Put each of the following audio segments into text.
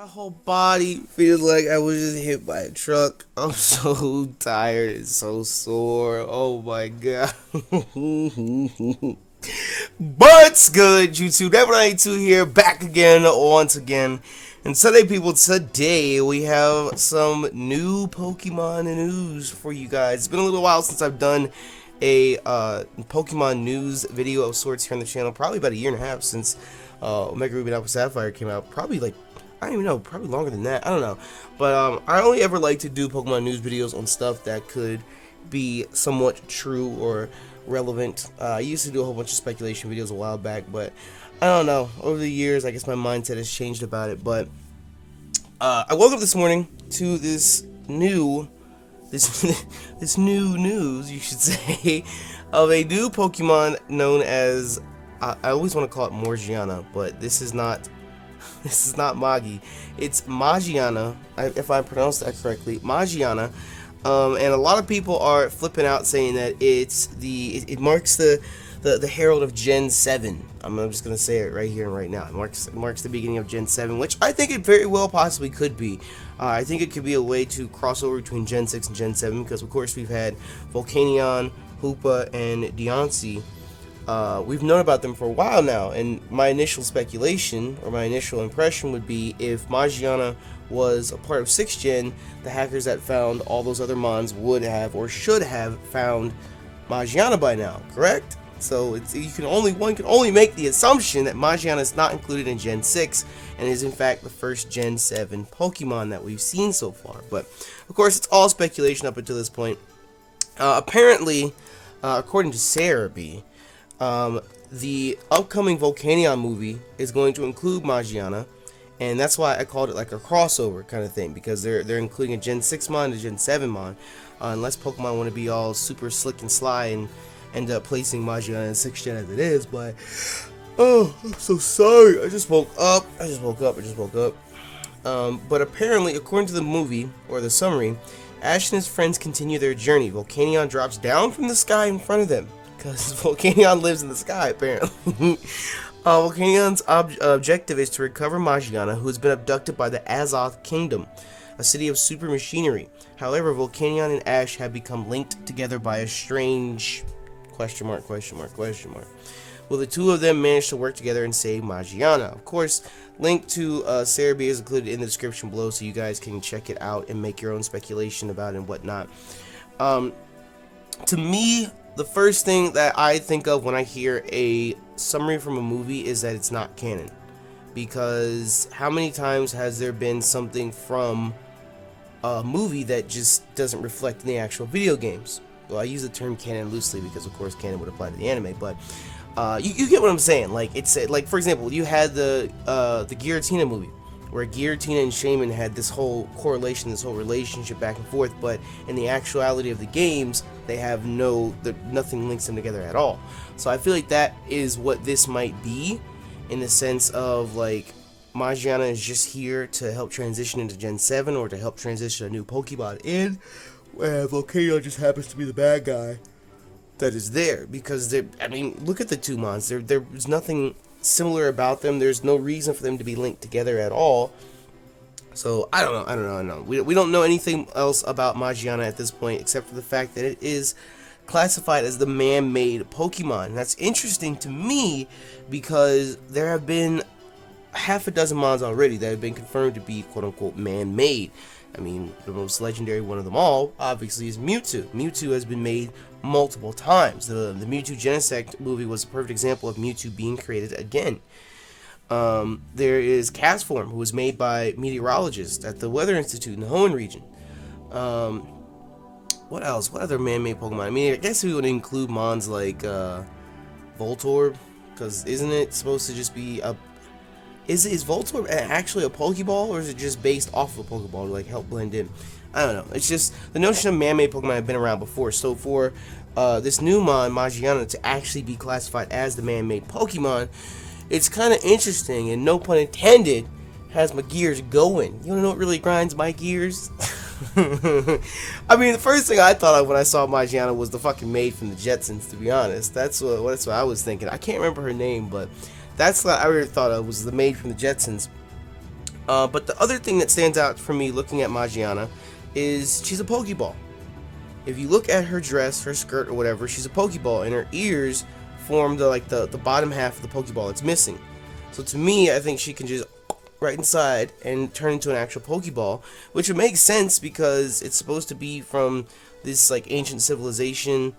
My whole body feels like I was just hit by a truck. I'm so tired and so sore. Oh my god. What's good, YouTube? That192 here, back again, once again. And today, people, today we have some new Pokemon news for you guys. It's been a little while since I've done a Pokemon news video of sorts here on the channel. Probably about a year and a half since Omega Ruby and Alpha Sapphire came out. Probably like, I don't even know, probably longer than that. I don't know. But I only ever like to do Pokemon news videos on stuff that could be somewhat true or relevant. I used to do a whole bunch of speculation videos a while back, but I don't know. Over the years, I guess my mindset has changed about it. But I woke up this morning to this new news, you should say, of a new Pokemon known as I always want to call it Morgiana, but this is not Magi. It's Magiana, if I pronounced that correctly. Magiana. And a lot of people are flipping out, saying that it marks the herald of Gen 7. I'm just gonna say it right here and right now. It marks the beginning of Gen 7, which I think it very well possibly could be. I think it could be a way to cross over between Gen 6 and Gen 7, because of course we've had Volcanion, Hoopa, and Deontay. We've known about them for a while now, and my initial speculation, or my initial impression, would be if Magiana was a part of 6th Gen, the hackers that found all those other Mons would have, or should have, found Magiana by now, correct? So one can only make the assumption that Magiana is not included in Gen 6, and is in fact the first Gen 7 Pokemon that we've seen so far. But, of course, it's all speculation up until this point. Apparently, according to Sarah B., the upcoming Volcanion movie is going to include Magiana, and that's why I called it like a crossover kind of thing, because they're including a Gen 6 Mon and a Gen 7 Mon, unless Pokemon want to be all super slick and sly and end up placing Magiana in 6th Gen as it is. But oh, I'm so sorry. I just woke up. But apparently, according to the movie or the summary, Ash and his friends continue their journey. Volcanion drops down from the sky in front of them, because Volcanion lives in the sky, apparently. Volcanion's objective is to recover Magiana, who has been abducted by the Azoth Kingdom, a city of super machinery. However, Volcanion and Ash have become linked together by a strange... question mark. Will the two of them manage to work together and save Magiana? Of course, link to Sarah B is included in the description below, so you guys can check it out and make your own speculation about it and whatnot. To me, the first thing that I think of when I hear a summary from a movie is that it's not canon. Because how many times has there been something from a movie that just doesn't reflect in the actual video games? Well, I use the term canon loosely because, of course, canon would apply to the anime, but you get what I'm saying. Like, it's like, for example, you had the Giratina movie, where Giratina and Shaman had this whole correlation, this whole relationship back and forth, but in the actuality of the games, they have nothing links them together at all. So I feel like that is what this might be, in the sense of, like, Magiana is just here to help transition into Gen 7, or to help transition a new Pokemon in, where Volcanion just happens to be the bad guy that is there. Because, I mean, look at the two Mons. There's nothing similar about them. There's no reason for them to be linked together at all. So I don't know. We don't know anything else about Magiana at this point, except for the fact that it is classified as the man-made Pokemon. And that's interesting to me, because there have been half a dozen Mons already that have been confirmed to be quote-unquote man-made. I mean, the most legendary one of them all, obviously, is Mewtwo. Mewtwo has been made multiple times. The Mewtwo Genesect movie was a perfect example of Mewtwo being created again. There is Castform, who was made by meteorologists at the Weather Institute in the Hoenn region. What else? What other man-made Pokemon? I mean, I guess we would include Mons like Voltorb, because isn't it supposed to just be a... Is Voltorb actually a Pokeball, or is it just based off of a Pokeball to like help blend in? I don't know. It's just the notion of man-made Pokemon have been around before. So for this new Mon, Magiana, to actually be classified as the man-made Pokemon, it's kind of interesting, and no pun intended, has my gears going. You wanna know what really grinds my gears? I mean, the first thing I thought of when I saw Magiana was the fucking maid from the Jetsons, to be honest. That's what I was thinking. I can't remember her name, but that's what I really thought of, was the maid from the Jetsons. But the other thing that stands out for me looking at Magiana is she's a Pokeball. If you look at her dress, her skirt, or whatever, she's a Pokeball, and her ears form the bottom half of the Pokeball that's missing. So to me, I think she can just right inside and turn into an actual Pokeball, which would make sense because it's supposed to be from this like ancient civilization.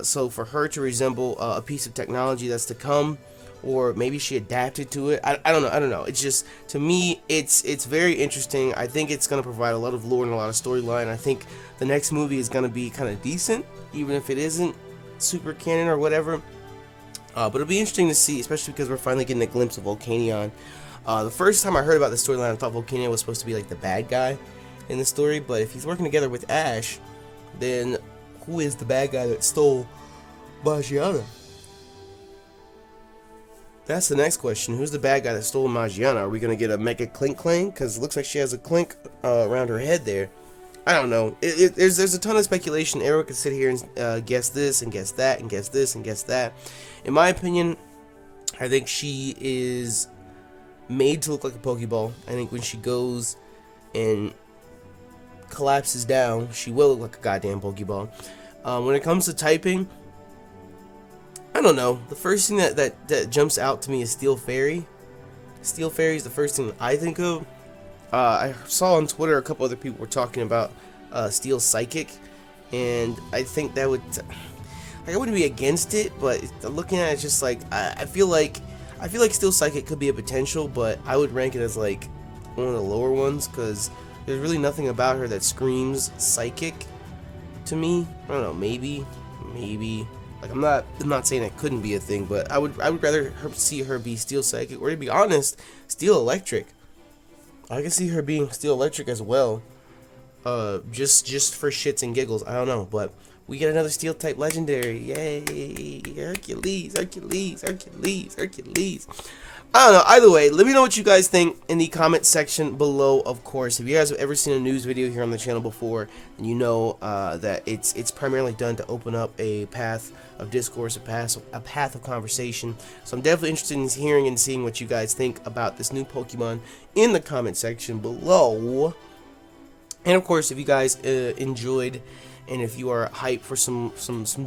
So for her to resemble a piece of technology that's to come, or maybe she adapted to it. I don't know. It's just, to me, it's very interesting. I think it's gonna provide a lot of lore and a lot of storyline. I think the next movie is gonna be kind of decent, even if it isn't super canon or whatever. But it'll be interesting to see, especially because we're finally getting a glimpse of Volcanion. The first time I heard about the storyline, I thought Volcanion was supposed to be like the bad guy in the story. But if he's working together with Ash, then who is the bad guy that stole Magiana? That's the next question. Who's the bad guy that stole Magiana? Are we going to get a Mega Clink Clang? Because it looks like she has a clink around her head there. I don't know. There's a ton of speculation. Everyone can sit here and guess this and guess that and guess this and guess that. In my opinion, I think she is made to look like a Pokeball. I think when she goes and collapses down, she will look like a goddamn Pokeball. When it comes to typing, I don't know. The first thing that jumps out to me is Steel Fairy. Steel Fairy is the first thing that I think of. I saw on Twitter a couple other people were talking about Steel Psychic, and I think that would, like, I wouldn't be against it, but looking at it, it's just like I feel like Steel Psychic could be a potential, but I would rank it as like one of the lower ones because there's really nothing about her that screams psychic to me. I don't know. Maybe. Like, I'm not saying it couldn't be a thing, but I would rather see her be Steel Psychic, or to be honest, Steel Electric. I can see her being Steel Electric as well. Just for shits and giggles. I don't know, but we get another Steel type legendary. Yay! Hercules. I don't know. Either way, let me know what you guys think in the comment section below. Of course, if you guys have ever seen a news video here on the channel before, then you know that it's primarily done to open up a path of discourse, a path of conversation. So I'm definitely interested in hearing and seeing what you guys think about this new Pokemon in the comment section below. And of course, if you guys enjoyed, and if you are hyped for some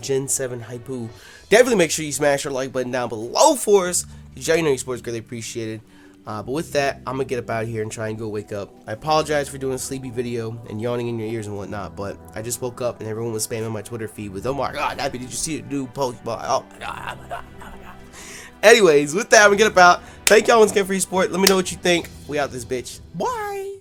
Gen 7 hypoo, definitely make sure you smash your like button down below for us. You know your support is greatly appreciated. But with that, I'm going to get up out of here and try and go wake up. I apologize for doing a sleepy video and yawning in your ears and whatnot, but I just woke up and everyone was spamming my Twitter feed with, "Oh my god, Nappy, did you see the new Pokeball? Oh my god, oh my god, oh my god." Anyways, with that, I'm going to get up out. Thank y'all once again for your support. Let me know what you think. We out this bitch. Bye!